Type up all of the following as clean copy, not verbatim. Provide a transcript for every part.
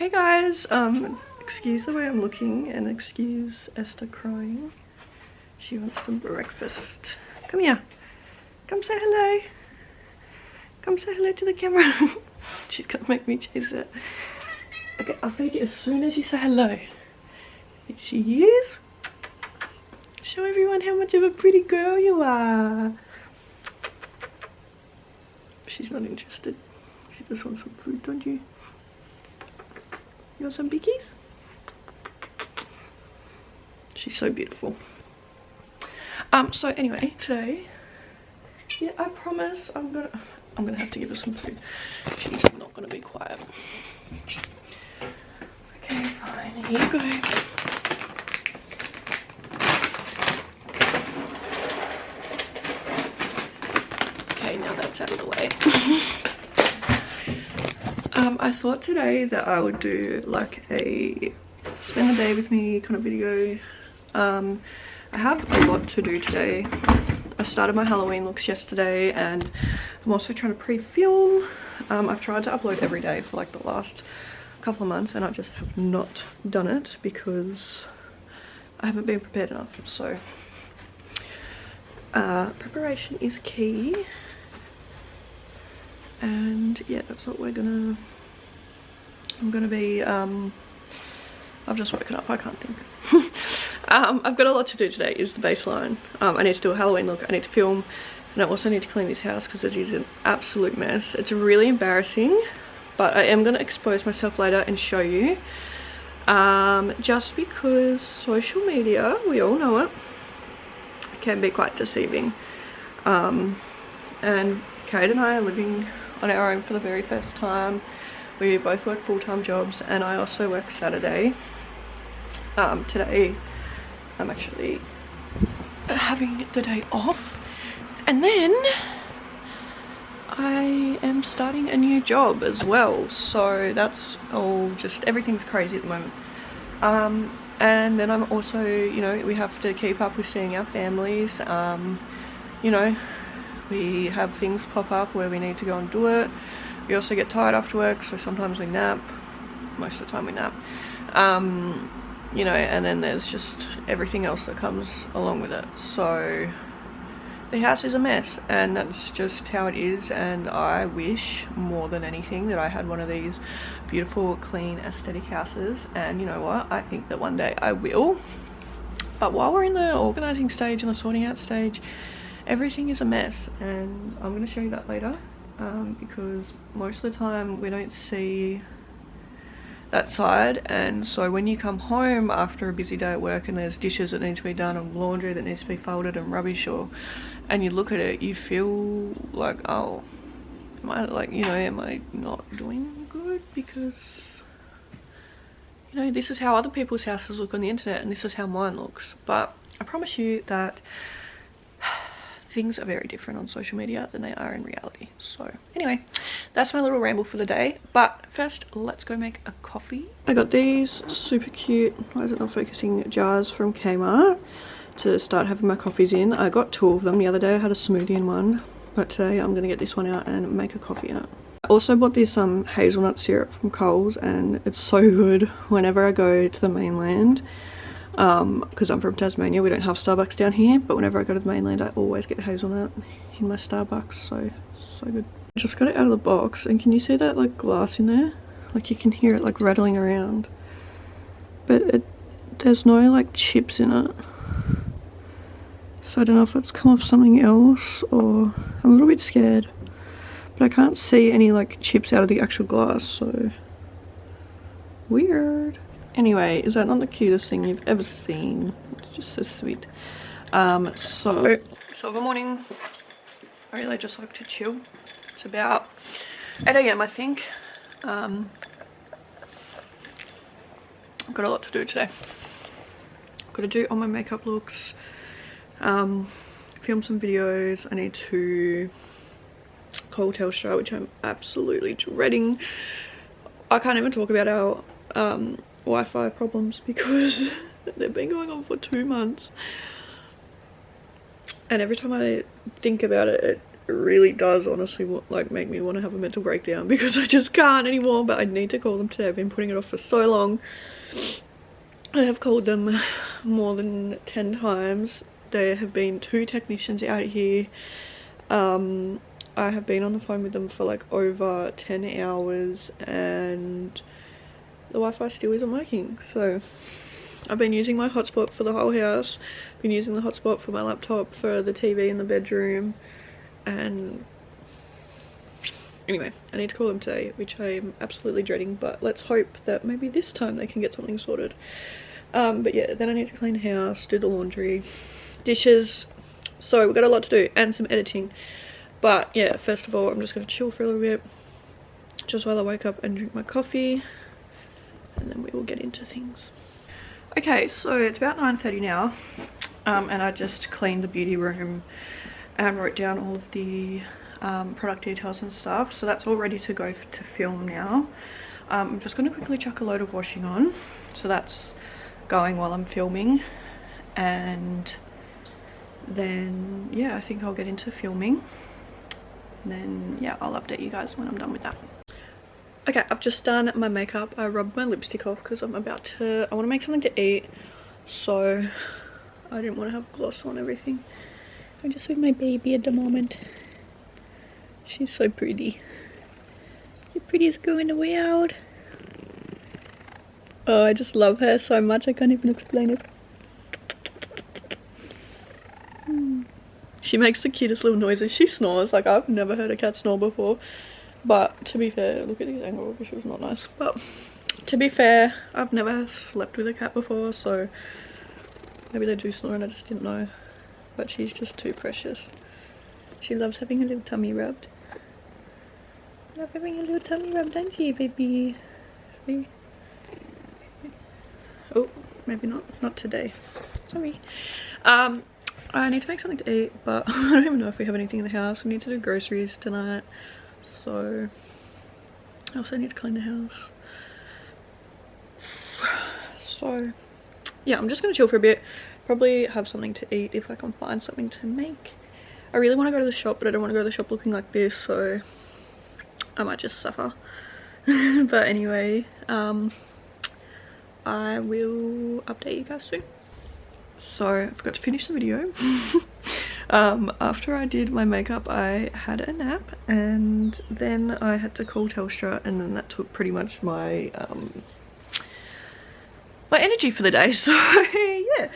Hey guys, excuse the way I'm looking and excuse Esther crying. She wants some breakfast. Come here. Come say hello. Come say hello to the camera. She's gonna make me chase it. Okay, I'll feed you as soon as you say hello. Here she is. Show everyone how much of a pretty girl you are. She's not interested. She just wants some food, don't you? You want some bickies? She's so beautiful. So anyway, today, yeah, I promise I'm gonna have to give her some food. She's not gonna be quiet. Okay, fine. Here you go. Okay, now that's out of the way. I thought today that I would do like a spend the day with me kind of video. I have a lot to do today. I started my Halloween looks yesterday and I'm also trying to pre-film. I've tried to upload every day for like the last couple of months and I just have not done it because I haven't been prepared enough. So preparation is key. And yeah, that's what I'm gonna be. I've just woken up, I can't think. I've got a lot to do today is the baseline. I need to do a Halloween look, I need to film, and I also need to clean this house because it is an absolute mess. It's really embarrassing, but I am gonna expose myself later and show you. Just because social media, we all know it, can be quite deceiving. And Kate and I are living on our own for the very first time. We both work full-time jobs and I also work Saturday. Today I'm actually having the day off and then I am starting a new job as well, so that's all just, everything's crazy at the moment. And then I'm also, you know, we have to keep up with seeing our families. You know, we have things pop up where we need to go and do it. We also get tired after work, so sometimes we nap. Most of the time we nap. You know, and then there's just everything else that comes along with it. So the house is a mess and that's just how it is, and I wish more than anything that I had one of these beautiful, clean, aesthetic houses, and you know what? I think that one day I will. But while we're in the organising stage and the sorting out stage, everything is a mess, and I'm going to show you that later, because most of the time we don't see that side. And so when you come home after a busy day at work and there's dishes that need to be done and laundry that needs to be folded and rubbish, and you look at it, you feel like, oh, am I, like, you know, am I not doing good? Because, you know, this is how other people's houses look on the internet and this is how mine looks. But I promise you that things are very different on social media than they are in reality. So anyway, that's my little ramble for the day. But first, let's go make a coffee. I got these super cute, why is it not focusing, jars from Kmart to start having my coffees in. I got 2 of them. The other day I had a smoothie in one, but today I'm gonna get this one out and make a coffee in it. I also bought this hazelnut syrup from Coles, and it's so good whenever I go to the mainland. Because I'm from Tasmania, we don't have Starbucks down here, but whenever I go to the mainland I always get hazelnut in my Starbucks. So good. Just got it out of the box, and can you see that like glass in there? Like you can hear it like rattling around, but there's no like chips in it, so I don't know if it's come off something else, or I'm a little bit scared, but I can't see any like chips out of the actual glass, so weird. Anyway, is that not the cutest thing you've ever seen? It's just so sweet. So of a morning, I really just like to chill. It's about 8 AM I think. I've got a lot to do today. I've got to do all my makeup looks, film some videos. I need to call Telstra, which I'm absolutely dreading. I can't even talk about our Wi-Fi problems because they've been going on for 2 months, and every time I think about it, it it really does honestly like make me want to have a mental breakdown because I just can't anymore. But I need to call them today. I've been putting it off for so long. I have called them more than 10 times. There have been 2 technicians out here. I have been on the phone with them for like over 10 hours and the Wi-Fi still isn't working. So I've been using my hotspot for the whole house, been using the hotspot for my laptop, for the TV in the bedroom, and anyway, I need to call them today, which I'm absolutely dreading, but let's hope that maybe this time they can get something sorted. But yeah, then I need to clean the house, do the laundry, dishes, so we've got a lot to do, and some editing. But yeah, first of all, I'm just going to chill for a little bit, just while I wake up and drink my coffee, and then we will get into things. Okay, so it's about 9:30 now, and I just cleaned the beauty room and wrote down all of the product details and stuff, so that's all ready to go to film now. I'm just going to quickly chuck a load of washing on, so that's going while I'm filming, and then yeah, I think I'll get into filming, and then yeah, I'll update you guys when I'm done with that. Okay, I've just done my makeup. I rubbed my lipstick off because I want to make something to eat, so I didn't want to have gloss on everything. I'm just with my baby at the moment. She's so pretty. The prettiest girl in the world. Oh, I just love her so much, I can't even explain it. She makes the cutest little noises. She snores, like I've never heard a cat snore before. But to be fair, look at this angle, which was not nice. But to be fair, I've never slept with a cat before, so maybe they do snore and I just didn't know. But she's just too precious. She loves having a little tummy rubbed. Love having a little tummy rubbed, don't you, baby? See? Oh, maybe not today. Sorry. I need to make something to eat, but I don't even know if we have anything in the house. We need to do groceries tonight. So I also need to clean the house. So yeah, I'm just gonna chill for a bit, probably have something to eat if I can find something to make. I really want to go to the shop, but I don't want to go to the shop looking like this, so I might just suffer. But anyway, I will update you guys soon. So I forgot to finish the video. After I did my makeup, I had a nap, and then I had to call Telstra, and then that took pretty much my my energy for the day. So yeah,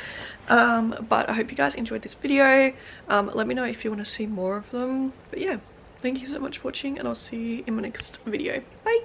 but I hope you guys enjoyed this video. Let me know if you want to see more of them. But yeah, thank you so much for watching, and I'll see you in my next video. Bye.